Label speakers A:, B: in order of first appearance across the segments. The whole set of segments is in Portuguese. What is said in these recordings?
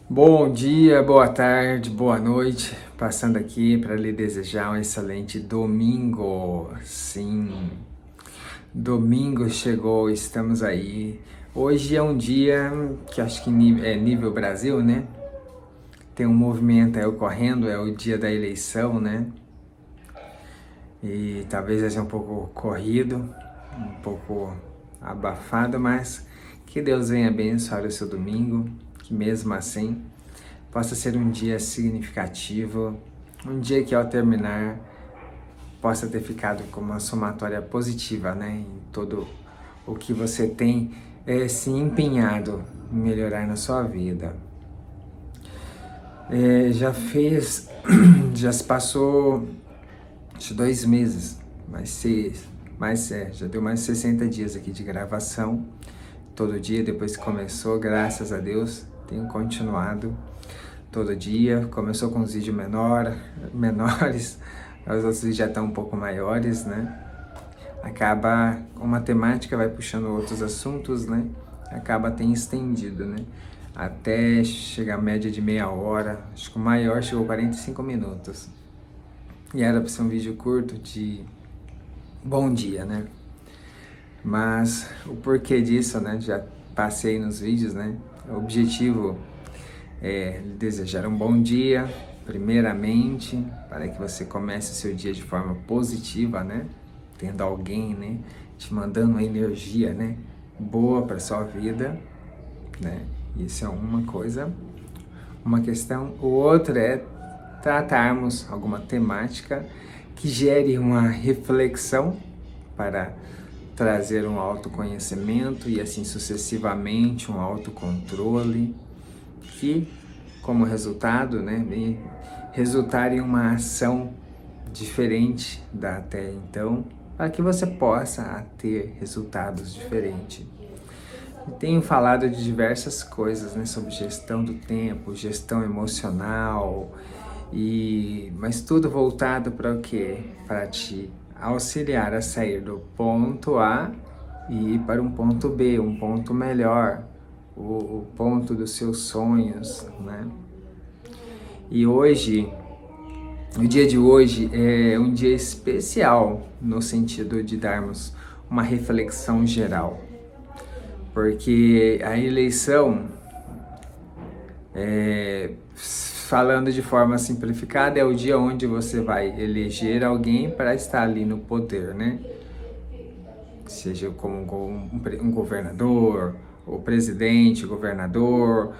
A: Bom dia, boa tarde, boa noite. Passando aqui para lhe desejar um excelente domingo. Sim, domingo chegou, estamos aí. Hoje é um dia que acho que é nível Brasil, né? Tem um movimento aí ocorrendo, é o dia da eleição, né? E talvez seja um pouco corrido, um pouco abafado, mas que Deus venha abençoar o seu domingo, que mesmo assim possa ser um dia significativo, um dia que ao terminar possa ter ficado com uma somatória positiva, né, em todo o que você tem se empenhado em melhorar na sua vida. Já se passou 2 meses, já deu mais de 60 dias aqui de gravação, todo dia depois que começou, graças a Deus, tenho continuado todo dia. Começou com os vídeos menores, os outros vídeos já estão um pouco maiores, né? Acaba, uma temática vai puxando outros assuntos, né? Acaba tem estendido, né? Até chegar a média de meia hora, acho que o maior chegou a 45 minutos. E era para ser um vídeo curto de bom dia, né? Mas o porquê disso, né? Já passei nos vídeos, né? O objetivo é desejar um bom dia, primeiramente, para que você comece o seu dia de forma positiva, né? Tendo alguém, né? Te mandando uma energia, né? Boa para sua vida, né? Isso é uma coisa, uma questão. O outro é tratarmos alguma temática que gere uma reflexão para trazer um autoconhecimento e assim sucessivamente um autocontrole que, como resultado, né, resultar em uma ação diferente da até então, para que você possa ter resultados diferentes. Tenho falado de diversas coisas, né, sobre gestão do tempo, gestão emocional, mas tudo voltado para o quê? Para te auxiliar a sair do ponto A e ir para um ponto B, um ponto melhor, o ponto dos seus sonhos, né? E hoje, o dia de hoje é um dia especial no sentido de darmos uma reflexão geral, porque a eleição, falando de forma simplificada, é o dia onde você vai eleger alguém para estar ali no poder, né? Seja como um governador, o presidente, o governador,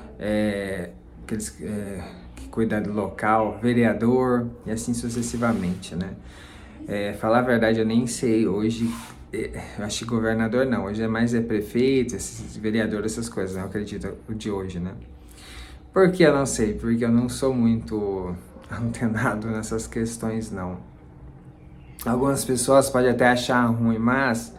A: aqueles que cuidam do local, vereador e assim sucessivamente, né? Falar a verdade, eu nem sei hoje, eu acho que governador não, hoje é prefeito, esses vereadores, essas coisas, né? Eu acredito o de hoje, né? Por que eu não sei? Porque eu não sou muito antenado nessas questões, não. Algumas pessoas podem até achar ruim, mas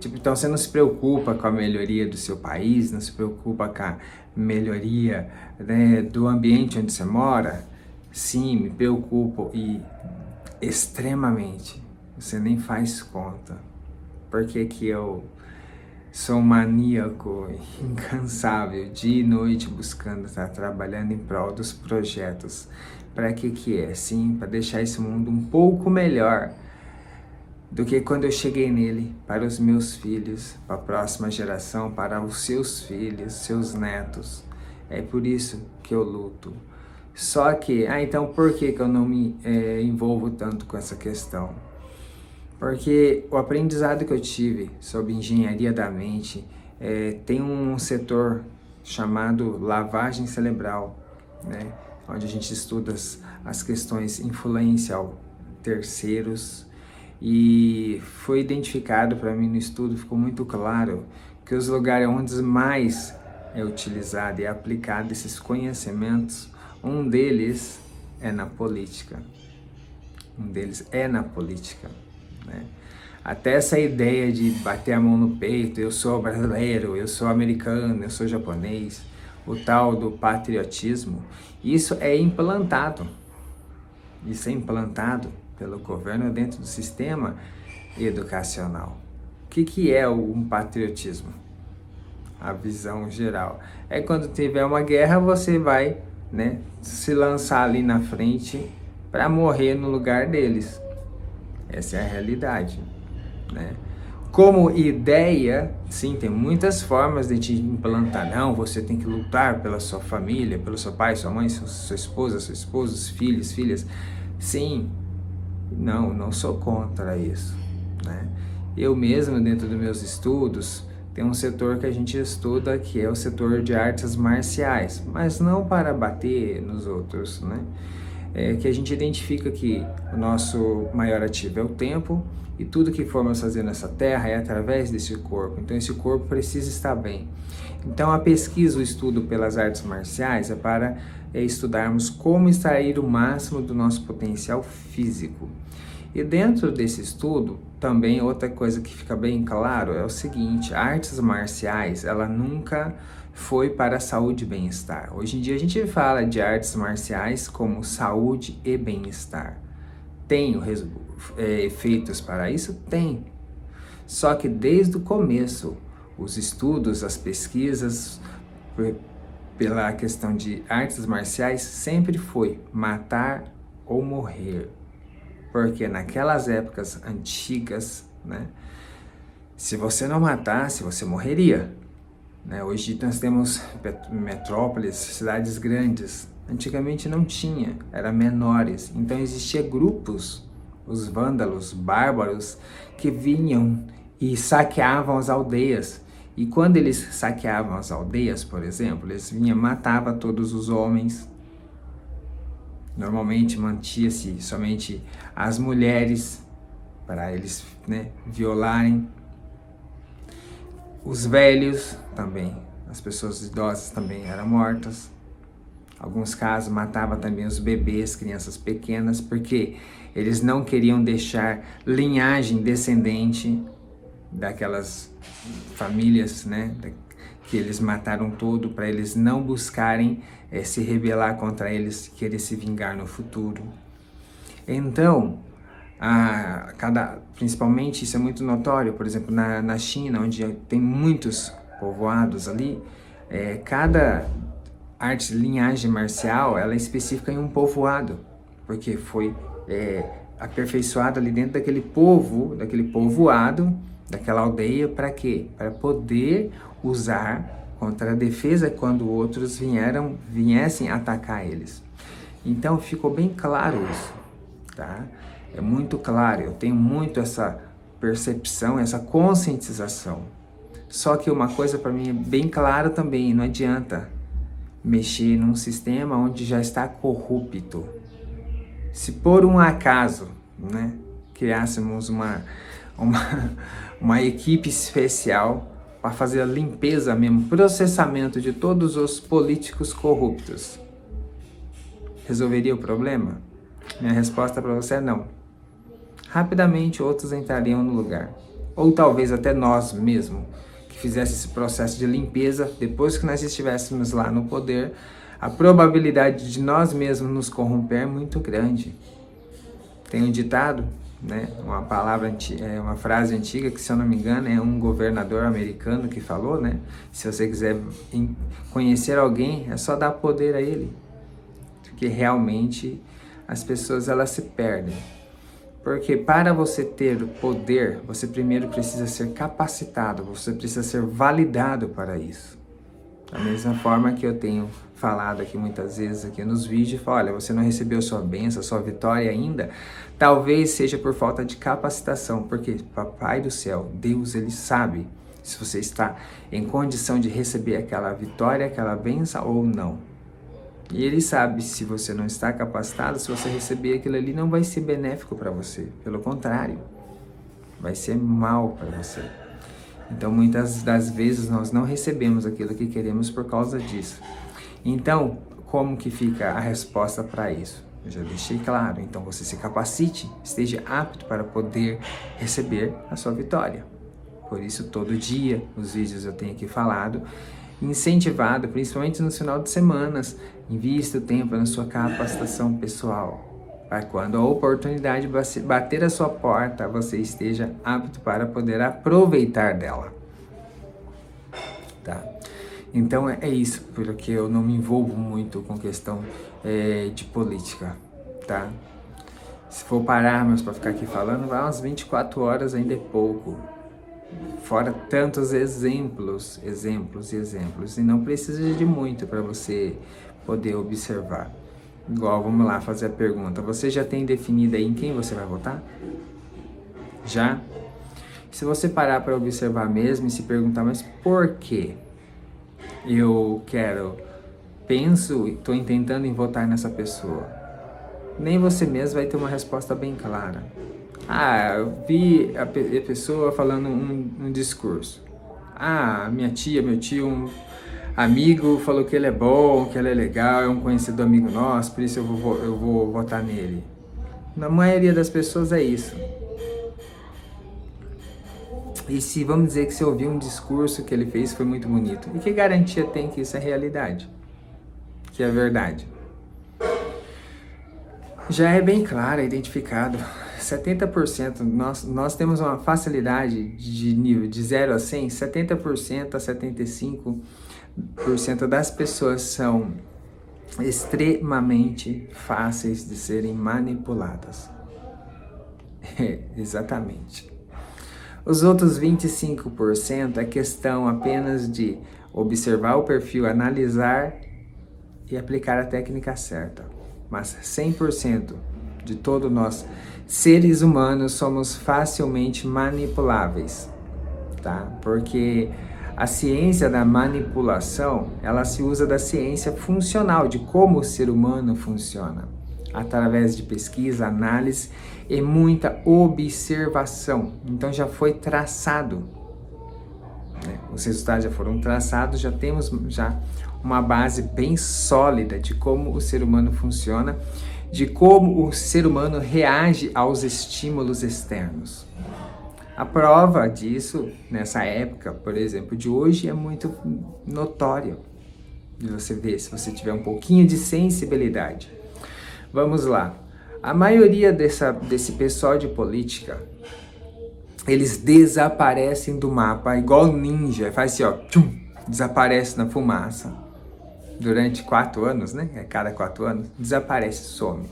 A: então você não se preocupa com a melhoria do seu país, não se preocupa com a melhoria, né, do ambiente onde você mora? Sim, me preocupo e extremamente. Você nem faz conta. Porque que eu sou um maníaco incansável, dia e noite buscando estar trabalhando em prol dos projetos. Para que é? Sim, para deixar esse mundo um pouco melhor do que quando eu cheguei nele, para os meus filhos, para a próxima geração, para os seus filhos, seus netos. É por isso que eu luto. Só que, então por que eu não me envolvo tanto com essa questão? Porque o aprendizado que eu tive sobre engenharia da mente tem um setor chamado lavagem cerebral, né? Onde a gente estuda as questões influência ao terceiros, e foi identificado para mim no estudo, ficou muito claro que os lugares onde mais é utilizado e aplicado esses conhecimentos, um deles é na política. Né? Até essa ideia de bater a mão no peito, eu sou brasileiro, eu sou americano, eu sou japonês, o tal do patriotismo, isso é implantado. Isso é implantado pelo governo dentro do sistema educacional. O que é um patriotismo? a visão geral. É quando tiver uma guerra, você vai, né, se lançar ali na frente para morrer no lugar deles. Essa é a realidade, né? Como ideia, sim, tem muitas formas de te implantar. Não, você tem que lutar pela sua família, pelo seu pai, sua mãe, sua esposa, seu esposo, os filhos, filhas. Sim, não sou contra isso, né? Eu mesmo, dentro dos meus estudos, tem um setor que a gente estuda que é o setor de artes marciais, mas não para bater nos outros, né? É que a gente identifica que o nosso maior ativo é o tempo e tudo que formos fazer nessa terra é através desse corpo. Então esse corpo precisa estar bem. Então a pesquisa, o estudo pelas artes marciais é para estudarmos como extrair o máximo do nosso potencial físico. E dentro desse estudo, também outra coisa que fica bem claro é o seguinte: artes marciais, ela nunca foi para saúde e bem-estar. Hoje em dia a gente fala de artes marciais como saúde e bem-estar. Tem efeitos para isso? Tem. Só que desde o começo, os estudos, as pesquisas pela questão de artes marciais sempre foi matar ou morrer. Porque naquelas épocas antigas, né, se você não matasse, você morreria. Né? Hoje nós temos metrópoles, cidades grandes. Antigamente não tinha, eram menores. Então existiam grupos, os vândalos, bárbaros, que vinham e saqueavam as aldeias. E quando eles saqueavam as aldeias, por exemplo, eles vinham, matavam todos os homens. Normalmente mantinha-se somente as mulheres para eles, né, violarem. Os velhos também, as pessoas idosas também eram mortas. Alguns casos matava também os bebês, crianças pequenas, porque eles não queriam deixar linhagem descendente daquelas famílias, né, que eles mataram todo, para eles não buscarem se rebelar contra eles, querer se vingar no futuro. Então, principalmente isso é muito notório, por exemplo, na China, onde tem muitos povoados ali, cada linhagem marcial, ela é específica em um povoado, porque foi aperfeiçoada ali dentro daquele povoado, daquela aldeia, para quê? Para poder usar contra a defesa quando outros viessem atacar eles. Então ficou bem claro isso, tá? É muito claro, eu tenho muito essa percepção, essa conscientização. Só que uma coisa para mim é bem clara também, não adianta mexer num sistema onde já está corrupto. Se por um acaso, né, criássemos uma equipe especial para fazer a limpeza mesmo, processamento de todos os políticos corruptos, resolveria o problema? Minha resposta para você é não. Rapidamente outros entrariam no lugar. Ou talvez até nós mesmos, que fizesse esse processo de limpeza, depois que nós estivéssemos lá no poder, a probabilidade de nós mesmos nos corromper é muito grande. Tem um ditado, né, uma frase antiga que, se eu não me engano, é um governador americano que falou, né? Se você quiser conhecer alguém, é só dar poder a ele. Porque realmente as pessoas, elas se perdem. Porque para você ter poder, você primeiro precisa ser capacitado, você precisa ser validado para isso. Da mesma forma que eu tenho falado aqui muitas vezes aqui nos vídeos, olha, você não recebeu sua bênção, sua vitória ainda, talvez seja por falta de capacitação, porque Papai do céu, Deus, ele sabe se você está em condição de receber aquela vitória, aquela bênção ou não. E ele sabe se você não está capacitado, se você receber aquilo ali, não vai ser benéfico para você. Pelo contrário, vai ser mal para você. Então, muitas das vezes, nós não recebemos aquilo que queremos por causa disso. Então, como que fica a resposta para isso? Eu já deixei claro. Então, você se capacite, esteja apto para poder receber a sua vitória. Por isso, todo dia, os vídeos eu tenho aqui falado, incentivado, principalmente no final de semanas, invista o tempo na sua capacitação pessoal, para quando a oportunidade bater a sua porta, você esteja apto para poder aproveitar dela. tá? Então é isso, porque eu não me envolvo muito com questão de política, tá? Se for pararmos para ficar aqui falando, vai umas 24 horas ainda é pouco. Fora tantos exemplos, e não precisa de muito para você poder observar. Igual, vamos lá fazer a pergunta. Você já tem definido aí em quem você vai votar? Já? Se você parar para observar mesmo e se perguntar, mas por quê? Penso e estou intentando em votar nessa pessoa. Nem você mesmo vai ter uma resposta bem clara. Eu vi a pessoa falando um discurso. Minha tia, meu tio, um amigo falou que ele é bom, que ele é legal, é um conhecido amigo nosso, por isso eu vou votar nele. Na maioria das pessoas é isso. E se vamos dizer que se ouvir um discurso que ele fez foi muito bonito, e que garantia tem que isso é realidade? Que é verdade? Já é bem claro, é identificado. 70%, nós temos uma facilidade de nível de 0 a 100, 70% a 75% das pessoas são extremamente fáceis de serem manipuladas. Exatamente. Os outros 25% é questão apenas de observar o perfil, analisar e aplicar a técnica certa. Mas 100% de todos nós, seres humanos, somos facilmente manipuláveis, tá? Porque a ciência da manipulação, ela se usa da ciência funcional, de como o ser humano funciona, através de pesquisa, análise e muita observação. Então já foi traçado, né? Os resultados já foram traçados, já temos uma base bem sólida de como o ser humano funciona, de como o ser humano reage aos estímulos externos. A prova disso, nessa época, por exemplo, de hoje, é muito notório de você ver, se você tiver um pouquinho de sensibilidade. Vamos lá. A maioria desse pessoal de política, eles desaparecem do mapa, igual ninja, faz assim, ó, tchum, desaparece na fumaça. Durante 4 anos, né? Cada 4 anos, desaparece, some.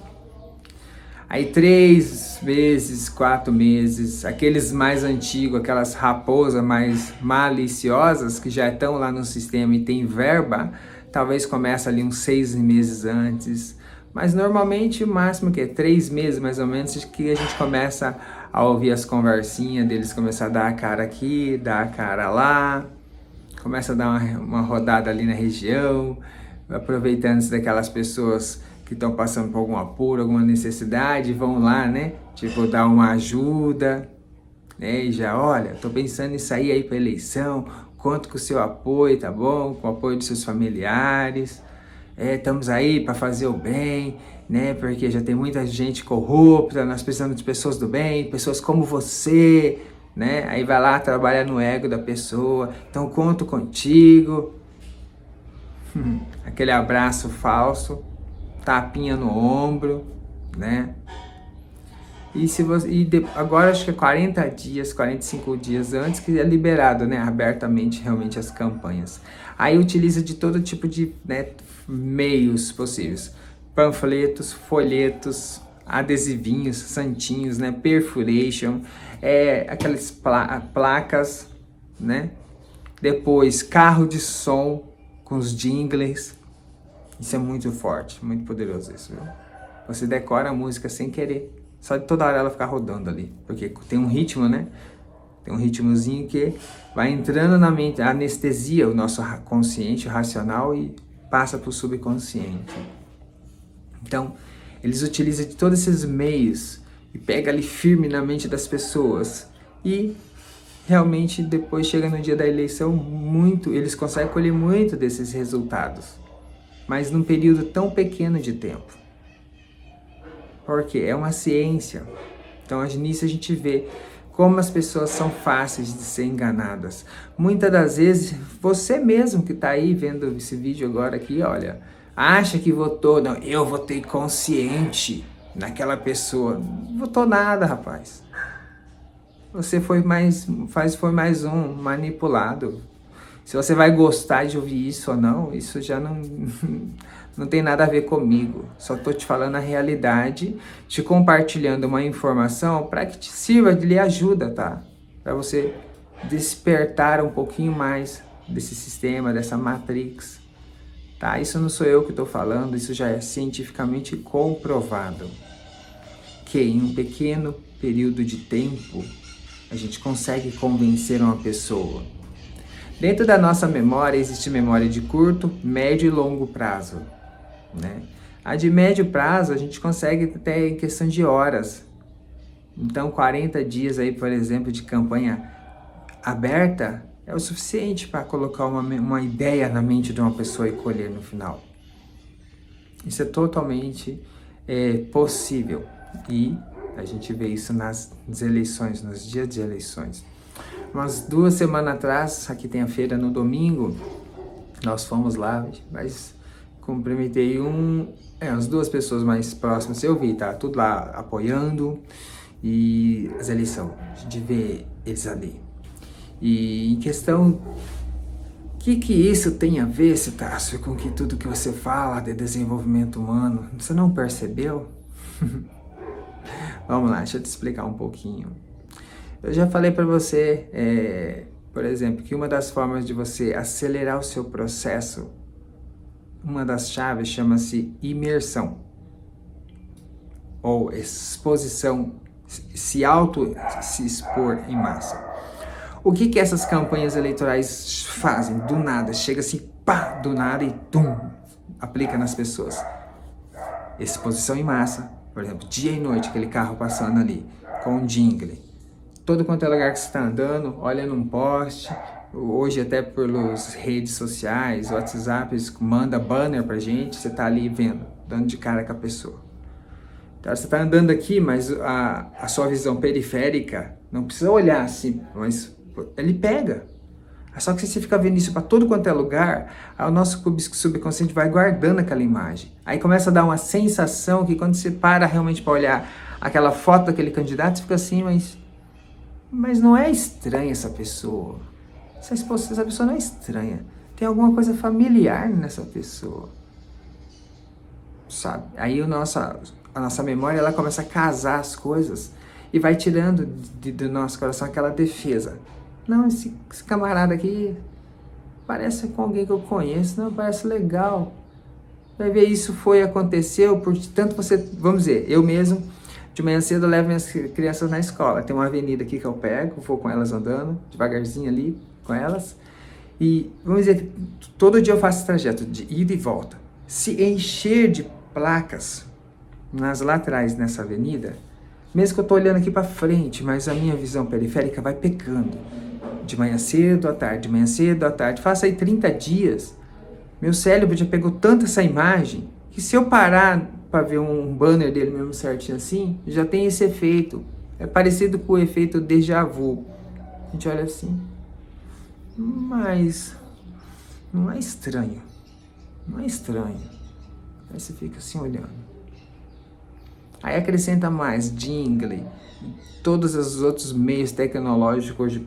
A: Aí 3 meses, 4 meses, aqueles mais antigos, aquelas raposas mais maliciosas que já estão lá no sistema e tem verba, talvez comece ali uns 6 meses antes. Mas normalmente o máximo que é 3 meses mais ou menos que a gente começa a ouvir as conversinhas deles, começar a dar a cara aqui, dar a cara lá. Começa a dar uma rodada ali na região, aproveitando-se daquelas pessoas que estão passando por algum apuro, alguma necessidade, vão lá, né? Tipo, dar uma ajuda, né? E já, olha, tô pensando em sair aí para eleição, conto com o seu apoio, tá bom? Com o apoio dos seus familiares. Estamos aí para fazer o bem, né? Porque já tem muita gente corrupta, nós precisamos de pessoas do bem, pessoas como você, né? Aí vai lá trabalhar no ego da pessoa, então conto contigo. Aquele abraço falso, tapinha no ombro, né? Agora acho que é 40 dias, 45 dias antes que é liberado, né, abertamente realmente as campanhas. Aí utiliza de todo tipo de, né, meios possíveis. Panfletos, folhetos, adesivinhos, santinhos, né, perfuration, aquelas placas, né? Depois carro de som com os jingles. Isso é muito forte, muito poderoso isso, viu? Você decora a música sem querer. Só de toda hora ela ficar rodando ali. Porque tem um ritmo, né? Tem um ritmozinho que vai entrando na mente, anestesia o nosso consciente, o racional e passa para o subconsciente. Então, eles utilizam de todos esses meios e pega ali firme na mente das pessoas. E realmente depois chega no dia da eleição, eles conseguem colher muito desses resultados. Mas num período tão pequeno de tempo. Porque é uma ciência. Então nisso a gente vê como as pessoas são fáceis de ser enganadas. Muitas das vezes, você mesmo que está aí vendo esse vídeo agora aqui, olha, acha que votou, não, eu votei consciente naquela pessoa. Não votou nada, rapaz. Você foi mais um manipulado. Se você vai gostar de ouvir isso ou não, isso já não, não tem nada a ver comigo. Só estou te falando a realidade, te compartilhando uma informação para que te sirva, de lhe ajuda, tá? Para você despertar um pouquinho mais desse sistema, dessa matrix, tá? Isso não sou eu que estou falando, isso já é cientificamente comprovado. Que em um pequeno período de tempo, a gente consegue convencer uma pessoa. Dentro da nossa memória, existe memória de curto, médio e longo prazo, né? A de médio prazo, a gente consegue até em questão de horas. Então, 40 dias aí, por exemplo, de campanha aberta, é o suficiente para colocar uma ideia na mente de uma pessoa e colher no final. Isso é totalmente possível. E a gente vê isso nas eleições, nos dias de eleições. Umas 2 semanas atrás, aqui tem a feira no domingo, nós fomos lá, mas cumprimentei as 2 pessoas mais próximas, eu vi, tá? Tudo lá apoiando e as eleições, de ver eles ali. E em questão, o que isso tem a ver, Citácio, com que tudo que você fala de desenvolvimento humano? Você não percebeu? Vamos lá, deixa eu te explicar um pouquinho. Eu já falei para você, por exemplo, que uma das formas de você acelerar o seu processo, uma das chaves chama-se imersão. Ou exposição, se expor em massa. O que essas campanhas eleitorais fazem? Do nada, chega assim, pá, do nada e tum, aplica nas pessoas. Exposição em massa. Por exemplo, dia e noite, aquele carro passando ali, com um jingle. Todo quanto é lugar que você está andando, olha num poste. Hoje até pelas redes sociais, WhatsApp, manda banner pra gente, você tá ali vendo, dando de cara com a pessoa. Então, você tá andando aqui, mas a sua visão periférica, não precisa olhar assim, mas ele pega. Só que se você ficar vendo isso para todo quanto é lugar, o nosso subconsciente vai guardando aquela imagem. Aí começa a dar uma sensação que quando você para realmente para olhar aquela foto daquele candidato, você fica assim, mas não é estranha essa pessoa. Essa pessoa não é estranha. Tem alguma coisa familiar nessa pessoa. Sabe? Aí a nossa memória, ela começa a casar as coisas e vai tirando do nosso coração aquela defesa. Não, esse camarada aqui parece com alguém que eu conheço, não, parece legal. Vai ver, isso aconteceu, portanto você, vamos dizer, eu mesmo, de manhã cedo eu levo minhas crianças na escola. Tem uma avenida aqui que eu pego, vou com elas andando, devagarzinho ali, com elas. E, vamos dizer, todo dia eu faço esse trajeto de ida e volta. Se encher de placas nas laterais nessa avenida, mesmo que eu tô olhando aqui para frente, mas a minha visão periférica vai pecando. De manhã cedo à tarde, de manhã cedo à tarde. Faça aí 30 dias. Meu cérebro já pegou tanto essa imagem que se eu parar para ver um banner dele mesmo certinho assim, já tem esse efeito. É parecido com o efeito déjà vu. A gente olha assim, mas não é estranho. Não é estranho. Aí você fica assim olhando. Aí acrescenta mais jingle, todos os outros meios tecnológicos hoje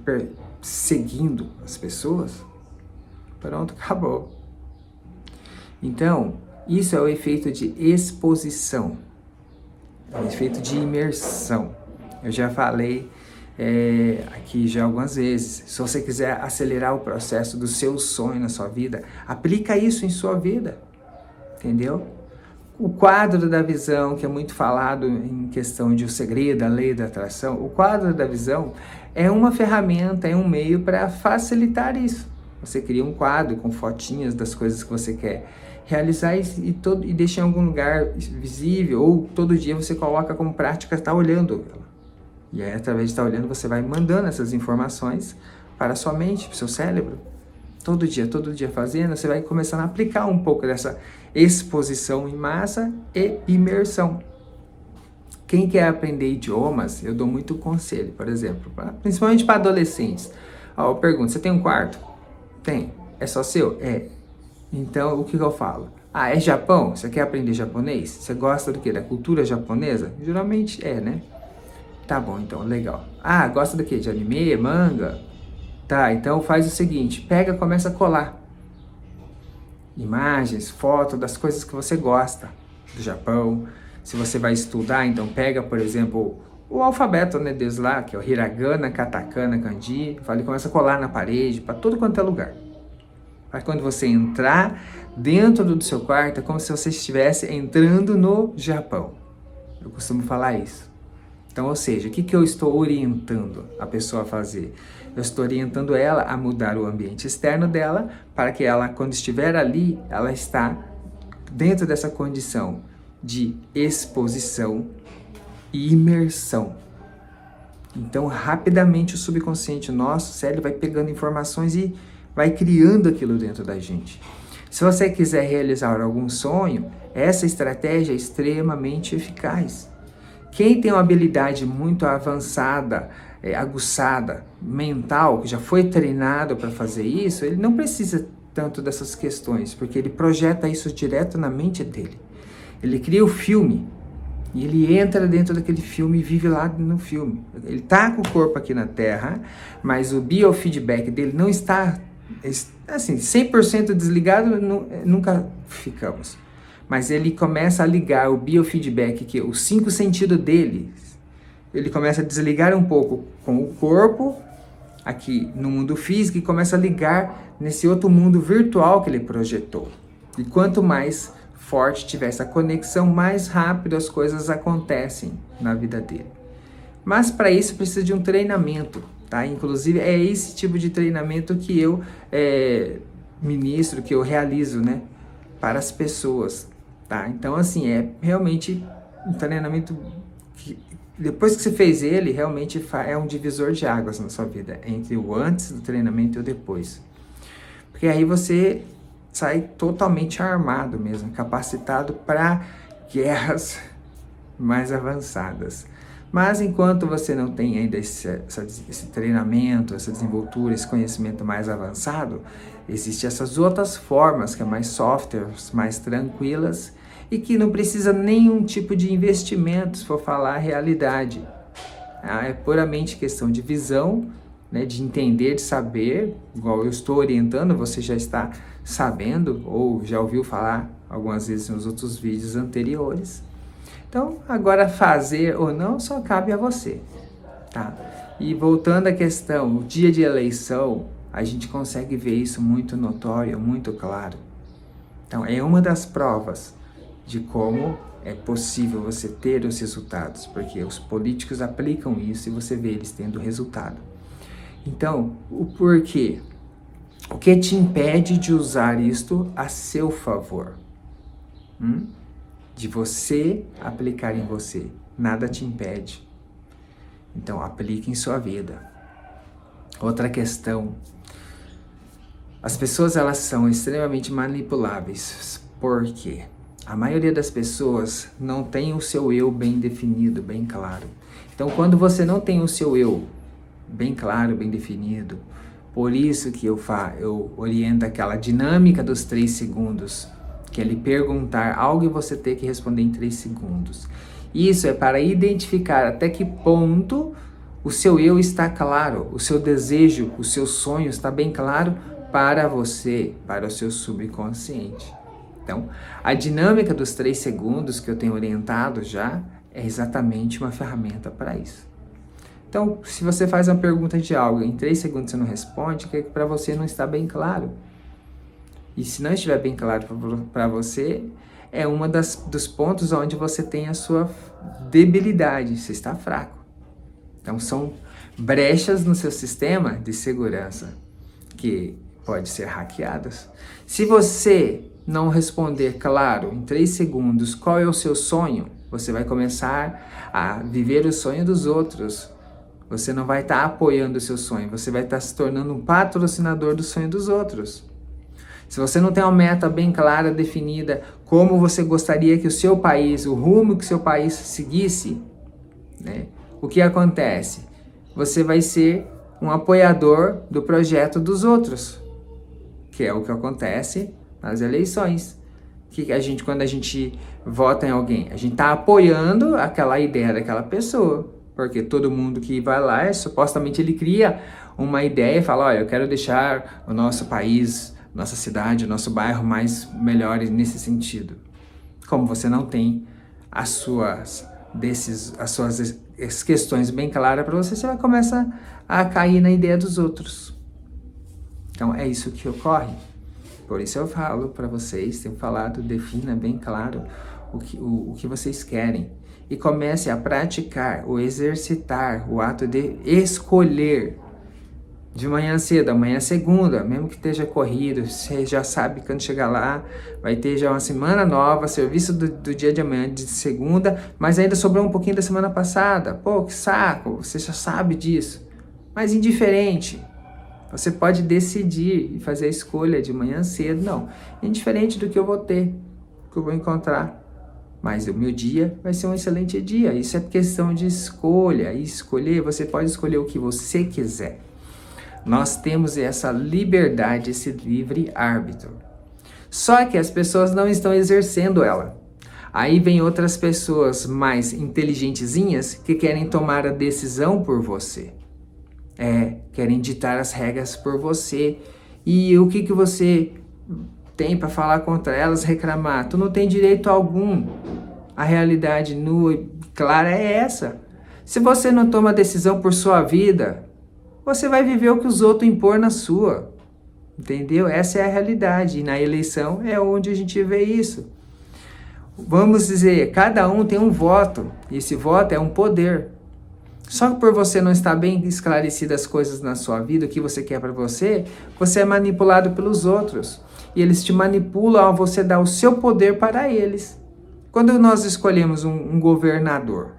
A: seguindo as pessoas. Pronto, acabou. Então, isso é o efeito de exposição, é o efeito de imersão. Eu já falei aqui já algumas vezes. Se você quiser acelerar o processo do seu sonho na sua vida, aplica isso em sua vida, entendeu? O quadro da visão, que é muito falado em questão de o segredo, a lei da atração, o quadro da visão é uma ferramenta, é um meio para facilitar isso. Você cria um quadro com fotinhas das coisas que você quer realizar e deixa em algum lugar visível, ou todo dia você coloca como prática, está olhando ela. E aí, através de estar olhando, você vai mandando essas informações para a sua mente, para o seu cérebro. Todo dia fazendo, você vai começando a aplicar um pouco dessa exposição em massa e imersão. Quem quer aprender idiomas, eu dou muito conselho, por exemplo, principalmente para adolescentes. Eu pergunto, você tem um quarto? Tem. É só seu? É. Então, o que eu falo? É Japão? Você quer aprender japonês? Você gosta do quê? Da cultura japonesa? Geralmente né? Tá bom, então, legal. Gosta do quê? De anime, manga? Tá, então faz o seguinte, pega, começa a colar imagens, fotos das coisas que você gosta do Japão. Se você vai estudar, então pega, por exemplo, o alfabeto, né, deles lá, que é o hiragana, katakana, kanji, e começa a colar na parede, para tudo quanto é lugar. Para quando você entrar dentro do seu quarto, é como se você estivesse entrando no Japão. Eu costumo falar isso. Então, ou seja, o que eu estou orientando a pessoa a fazer? Eu estou orientando ela a mudar o ambiente externo dela, para que ela, quando estiver ali, ela está dentro dessa condição de exposição e imersão. Então, rapidamente o subconsciente, o nosso cérebro, vai pegando informações e vai criando aquilo dentro da gente. Se você quiser realizar algum sonho, essa estratégia é extremamente eficaz. Quem tem uma habilidade muito avançada, aguçada, mental, que já foi treinado para fazer isso, ele não precisa tanto dessas questões, porque ele projeta isso direto na mente dele. Ele cria o filme, e ele entra dentro daquele filme e vive lá no filme. Ele está com o corpo aqui na Terra, mas o biofeedback dele não está, assim, 100% desligado, nunca ficamos. Mas ele começa a ligar o biofeedback, que é os 5 sentidos dele, ele começa a desligar um pouco com o corpo, aqui no mundo físico, e começa a ligar nesse outro mundo virtual que ele projetou. E quanto mais forte tiver essa conexão, mais rápido as coisas acontecem na vida dele. Mas para isso precisa de um treinamento, tá? Inclusive é esse tipo de treinamento que eu ministro, que eu realizo, né, para as pessoas, tá? Então, assim, é realmente um treinamento que, depois que você fez ele, realmente é um divisor de águas na sua vida, entre o antes do treinamento e o depois. Porque aí você sai totalmente armado mesmo, capacitado para guerras mais avançadas. Mas enquanto você não tem ainda esse treinamento, essa desenvoltura, esse conhecimento mais avançado, existem essas outras formas, que é mais softwares, mais tranquilas, e que não precisa nenhum tipo de investimento, se for falar a realidade. É puramente questão de visão, né, de entender, de saber, igual eu estou orientando, você já está sabendo, ou já ouviu falar algumas vezes nos outros vídeos anteriores. Então, agora fazer ou não só cabe a você, tá? E voltando à questão, o dia de eleição, a gente consegue ver isso muito notório, muito claro. Então, é uma das provas de como é possível você ter os resultados, porque os políticos aplicam isso e você vê eles tendo resultado. Então, o porquê? O que te impede de usar isto a seu favor? De você aplicar em você. Nada te impede. Então, aplique em sua vida. Outra questão. As pessoas, elas são extremamente manipuláveis. Por quê? A maioria das pessoas não tem o seu eu bem definido, bem claro. Então, quando você não tem o seu eu bem claro, bem definido, por isso que eu oriento aquela dinâmica dos 3 segundos, que é lhe perguntar algo e você ter que responder em 3 segundos. Isso é para identificar até que ponto o seu eu está claro, o seu desejo, o seu sonho está bem claro para você, para o seu subconsciente. Então, a dinâmica dos 3 segundos que eu tenho orientado já é exatamente uma ferramenta para isso. Então, se você faz uma pergunta de algo e em 3 segundos você não responde, que para você não está bem claro. E se não estiver bem claro para você, é uma dos pontos onde você tem a sua debilidade, você está fraco. Então, são brechas no seu sistema de segurança que podem ser hackeadas. Se você não responder claro em 3 segundos qual é o seu sonho, você vai começar a viver o sonho dos outros. Você não vai estar apoiando o seu sonho, você vai estar se tornando um patrocinador do sonho dos outros. Se você não tem uma meta bem clara, definida, como você gostaria que o seu país, o rumo que o seu país seguisse, né? O que acontece? Você vai ser um apoiador do projeto dos outros, que é o que acontece nas eleições. Quando a gente vota em alguém, a gente está apoiando aquela ideia daquela pessoa, porque todo mundo que vai lá, supostamente ele cria uma ideia e fala, olha, eu quero deixar o nosso país, nossa cidade, o nosso bairro mais melhores nesse sentido. Como você não tem as suas questões bem claras para você, você vai começar a cair na ideia dos outros. Então é isso que ocorre. Por isso eu falo para vocês, tenho falado, defina bem claro o que vocês querem. E comece a praticar, ou exercitar o ato de escolher. De manhã cedo, amanhã segunda, mesmo que esteja corrido, você já sabe que quando chegar lá, vai ter já uma semana nova, serviço do dia de amanhã, de segunda, mas ainda sobrou um pouquinho da semana passada. Pô, que saco, você já sabe disso. Mas indiferente, você pode decidir e fazer a escolha de manhã cedo, não. Indiferente do que eu vou ter, do que eu vou encontrar. Mas o meu dia vai ser um excelente dia. Isso é questão de escolha. E escolher, você pode escolher o que você quiser. Nós temos essa liberdade, esse livre árbitro. Só que as pessoas não estão exercendo ela. Aí vem outras pessoas mais inteligentezinhas que querem tomar a decisão por você. Querem ditar as regras por você. E o que você tem para falar contra elas, reclamar? Tu não tem direito algum. A realidade nua e clara é essa. Se você não toma decisão por sua vida, você vai viver o que os outros impor na sua. Entendeu? Essa é a realidade. E na eleição é onde a gente vê isso. Vamos dizer, cada um tem um voto. E esse voto é um poder. Só que por você não estar bem esclarecido as coisas na sua vida, o que você quer para você, você é manipulado pelos outros. E eles te manipulam a você dar o seu poder para eles. Quando nós escolhemos um governador,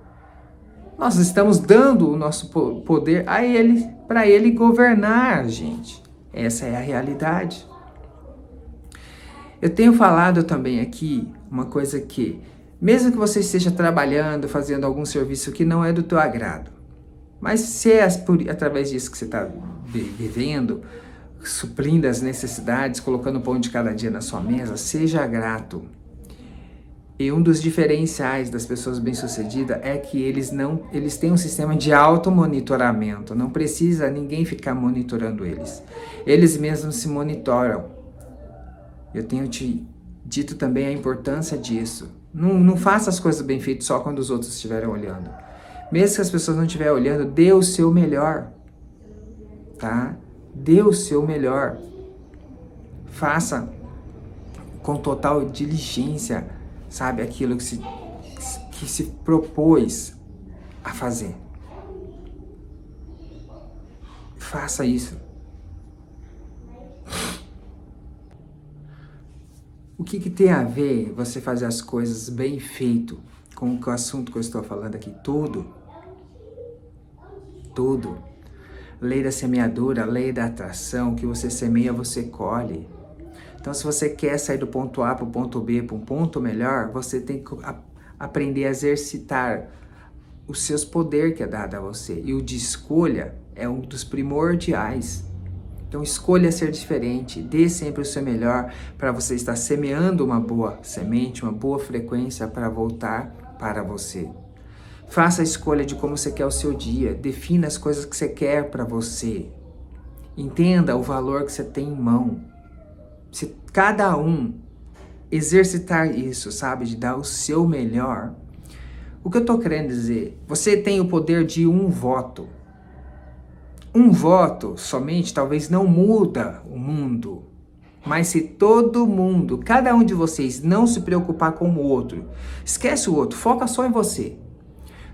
A: nós estamos dando o nosso poder a ele, para ele governar a gente. Essa é a realidade. Eu tenho falado também aqui uma coisa que, mesmo que você esteja trabalhando, fazendo algum serviço que não é do teu agrado, mas se é através disso que você está vivendo, suprindo as necessidades, colocando o pão de cada dia na sua mesa, seja grato. E um dos diferenciais das pessoas bem-sucedidas é que eles têm um sistema de automonitoramento. Não precisa ninguém ficar monitorando eles. Eles mesmos se monitoram. Eu tenho te dito também a importância disso. Não faça as coisas bem feitas só quando os outros estiverem olhando. Mesmo que as pessoas não estiverem olhando, dê o seu melhor. Tá? Dê o seu melhor. Faça com total diligência, sabe, aquilo que se propôs a fazer. Faça isso. O que tem a ver você fazer as coisas bem feito com o assunto que eu estou falando aqui? Tudo. Lei da semeadura, lei da atração, que você semeia, você colhe. Então, se você quer sair do ponto A para o ponto B, para um ponto melhor, você tem que aprender a exercitar os seus poderes que é dado a você. E o de escolha é um dos primordiais. Então, escolha ser diferente. Dê sempre o seu melhor para você estar semeando uma boa semente, uma boa frequência para voltar para você. Faça a escolha de como você quer o seu dia. Defina as coisas que você quer para você. Entenda o valor que você tem em mão. Se cada um exercitar isso, sabe, de dar o seu melhor, o que eu estou querendo dizer? Você tem o poder de um voto. Um voto somente talvez não muda o mundo. Mas se todo mundo, cada um de vocês não se preocupar com o outro, esquece o outro, foca só em você.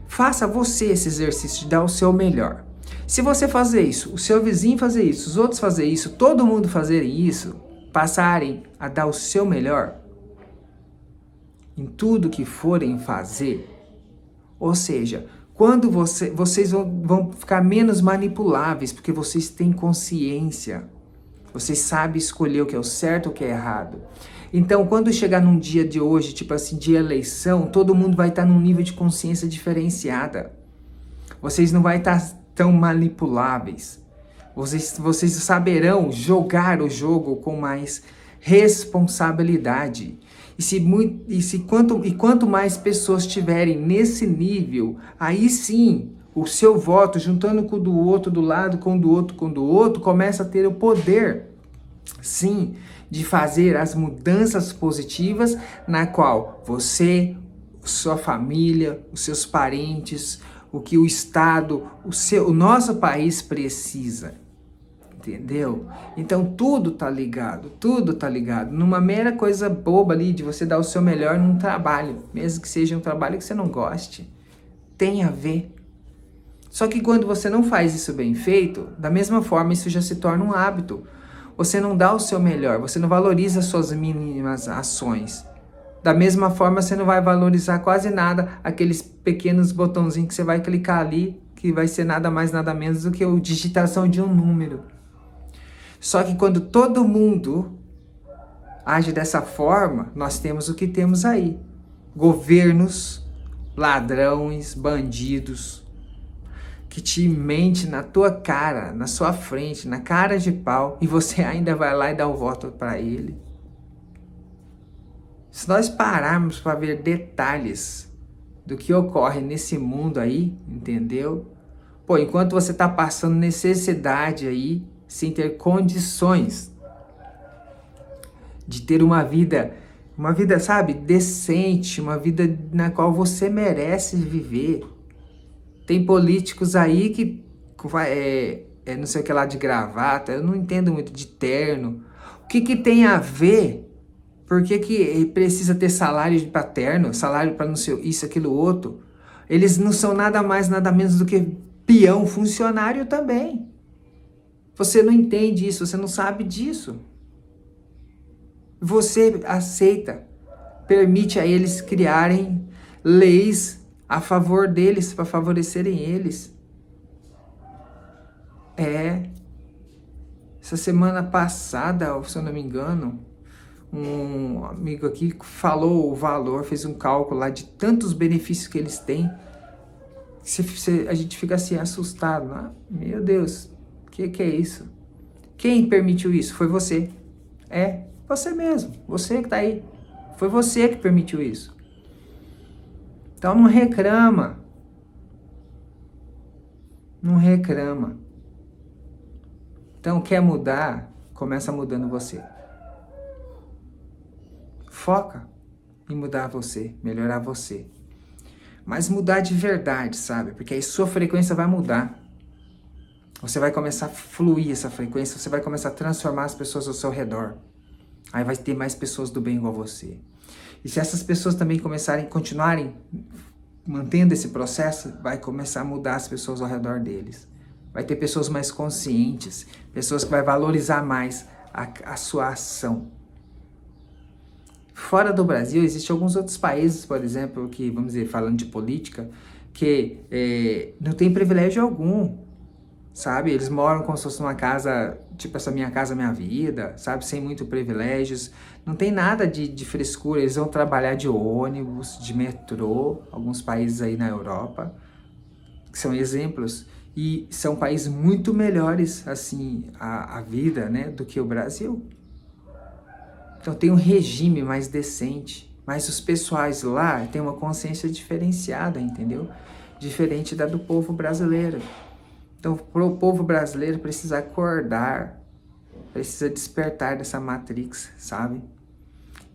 A: Faça você esse exercício de dar o seu melhor. Se você fazer isso, o seu vizinho fazer isso, os outros fazer isso, todo mundo fazerem isso, passarem a dar o seu melhor em tudo que forem fazer, ou seja, quando vocês vão ficar menos manipuláveis, porque vocês têm consciência, vocês sabem escolher o que é o certo e o que é errado. Então, quando chegar num dia de hoje, tipo assim, de eleição, todo mundo vai estar num nível de consciência diferenciada. Vocês não vão estar tão manipuláveis. Vocês saberão jogar o jogo com mais responsabilidade. E quanto mais pessoas estiverem nesse nível, aí sim o seu voto, juntando com o do outro, do lado, com o do outro, com o do outro, começa a ter o poder, sim, de fazer as mudanças positivas na qual você, sua família, os seus parentes, o que o Estado, o nosso país precisa. Entendeu? Então tudo tá ligado, tudo tá ligado. Numa mera coisa boba ali de você dar o seu melhor num trabalho, mesmo que seja um trabalho que você não goste, tem a ver. Só que quando você não faz isso bem feito, da mesma forma isso já se torna um hábito. Você não dá o seu melhor, você não valoriza as suas mínimas ações. Da mesma forma você não vai valorizar quase nada aqueles pequenos botãozinhos que você vai clicar ali, que vai ser nada mais nada menos do que a digitação de um número. Só que quando todo mundo age dessa forma, nós temos o que temos aí. Governos, ladrões, bandidos, que te mente na tua cara, na sua frente, na cara de pau, e você ainda vai lá e dá o voto para ele. Se nós pararmos para ver detalhes do que ocorre nesse mundo aí, entendeu? Pô, enquanto você tá passando necessidade aí, sem ter condições de ter uma vida, sabe, decente, uma vida na qual você merece viver. Tem políticos aí que não sei o que lá de gravata, eu não entendo muito de terno. O que tem a ver? Por que precisa ter salário para terno, salário para não sei isso, aquilo, outro? Eles não são nada mais, nada menos do que peão, funcionário também. Você não entende isso, você não sabe disso. Você aceita, permite a eles criarem leis a favor deles, para favorecerem eles. Essa semana passada, se eu não me engano, um amigo aqui falou o valor, fez um cálculo lá de tantos benefícios que eles têm. A gente fica assim assustado, né? Meu Deus, o que é isso? Quem permitiu isso? Foi você. Você mesmo, você que tá aí. Foi você que permitiu isso. Então não reclama. Não reclama. Então quer mudar? Começa mudando você. Foca em mudar você, melhorar você. Mas mudar de verdade, sabe? Porque aí sua frequência vai mudar. Você vai começar a fluir essa frequência, você vai começar a transformar as pessoas ao seu redor. Aí vai ter mais pessoas do bem igual você. E se essas pessoas também continuarem mantendo esse processo, vai começar a mudar as pessoas ao redor deles. Vai ter pessoas mais conscientes, pessoas que vai valorizar mais a sua ação. Fora do Brasil, existem alguns outros países, por exemplo, que, vamos dizer, falando de política, que não tem privilégio algum, sabe? Eles moram como se fosse uma casa, tipo essa minha casa, minha vida, sabe? Sem muito privilégios. Não tem nada de frescura, eles vão trabalhar de ônibus, de metrô, alguns países aí na Europa, que são exemplos, e são países muito melhores, assim, a vida, né, do que o Brasil. Então tem um regime mais decente, mas os pessoais lá têm uma consciência diferenciada, entendeu? Diferente da do povo brasileiro. Então o povo brasileiro precisa acordar, precisa despertar dessa matrix, sabe?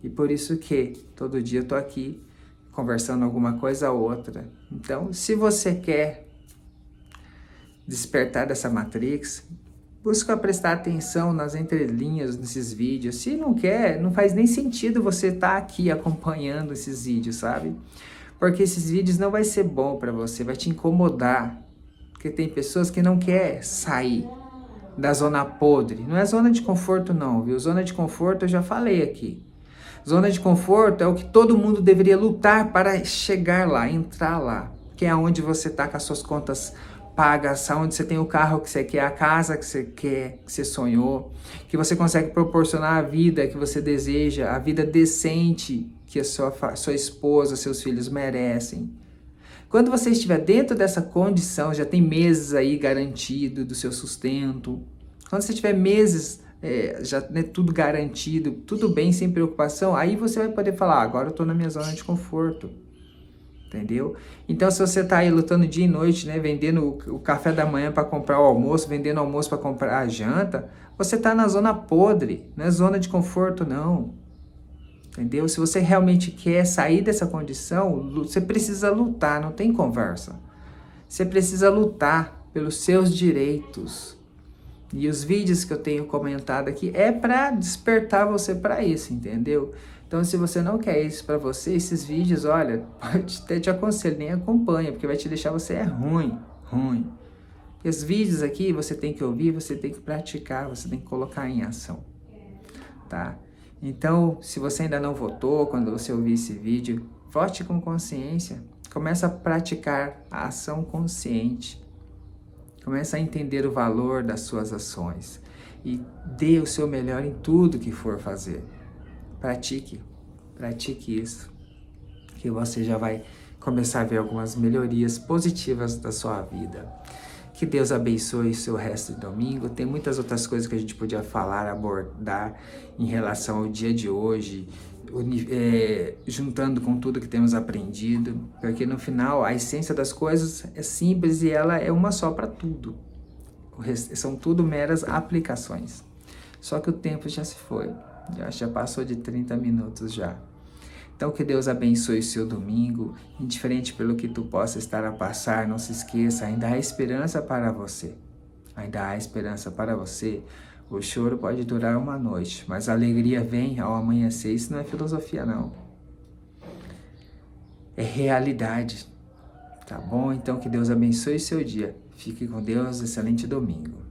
A: E por isso que todo dia eu tô aqui conversando alguma coisa ou outra. Então, se você quer despertar dessa matrix, busca prestar atenção nas entrelinhas nesses vídeos. Se não quer, não faz nem sentido você estar aqui acompanhando esses vídeos, sabe? Porque esses vídeos não vai ser bom para você, vai te incomodar. Porque tem pessoas que não querem sair da zona podre. Não é zona de conforto não, viu? Zona de conforto eu já falei aqui. Zona de conforto é o que todo mundo deveria lutar para chegar lá, entrar lá. Que é onde você está com as suas contas pagas, onde você tem o carro que você quer, a casa que você quer, que você sonhou, que você consegue proporcionar a vida que você deseja, a vida decente que a sua esposa, seus filhos merecem. Quando você estiver dentro dessa condição, já tem meses aí garantido do seu sustento, quando você tiver meses já tudo garantido, tudo bem, sem preocupação, aí você vai poder falar, agora eu estou na minha zona de conforto. Entendeu? Então, se você está aí lutando dia e noite, né, vendendo o café da manhã para comprar o almoço, vendendo o almoço para comprar a janta, você está na zona podre, não é zona de conforto, não. Entendeu? Se você realmente quer sair dessa condição, você precisa lutar, não tem conversa. Você precisa lutar pelos seus direitos. E os vídeos que eu tenho comentado aqui é para despertar você para isso, entendeu? Então, se você não quer isso para você, esses vídeos, olha, até te aconselho, nem acompanha, porque vai te deixar você ruim. E os vídeos aqui você tem que ouvir, você tem que praticar, você tem que colocar em ação, tá? Então, se você ainda não votou, quando você ouvir esse vídeo, vote com consciência. Começa a praticar a ação consciente. Começa a entender o valor das suas ações. E dê o seu melhor em tudo que for fazer. Pratique isso, que você já vai começar a ver algumas melhorias positivas da sua vida. Que Deus abençoe o seu resto de domingo. Tem muitas outras coisas que a gente podia falar, abordar em relação ao dia de hoje, juntando com tudo que temos aprendido, porque no final a essência das coisas é simples e ela é uma só para tudo. São tudo meras aplicações. Só que o tempo já se foi. Já passou de 30 minutos já. Então que Deus abençoe o seu domingo, indiferente pelo que tu possa estar a passar, não se esqueça, ainda há esperança para você. Ainda há esperança para você. O choro pode durar uma noite, mas a alegria vem ao amanhecer. Isso não é filosofia, não. É realidade. Tá bom? Então que Deus abençoe o seu dia. Fique com Deus, excelente domingo.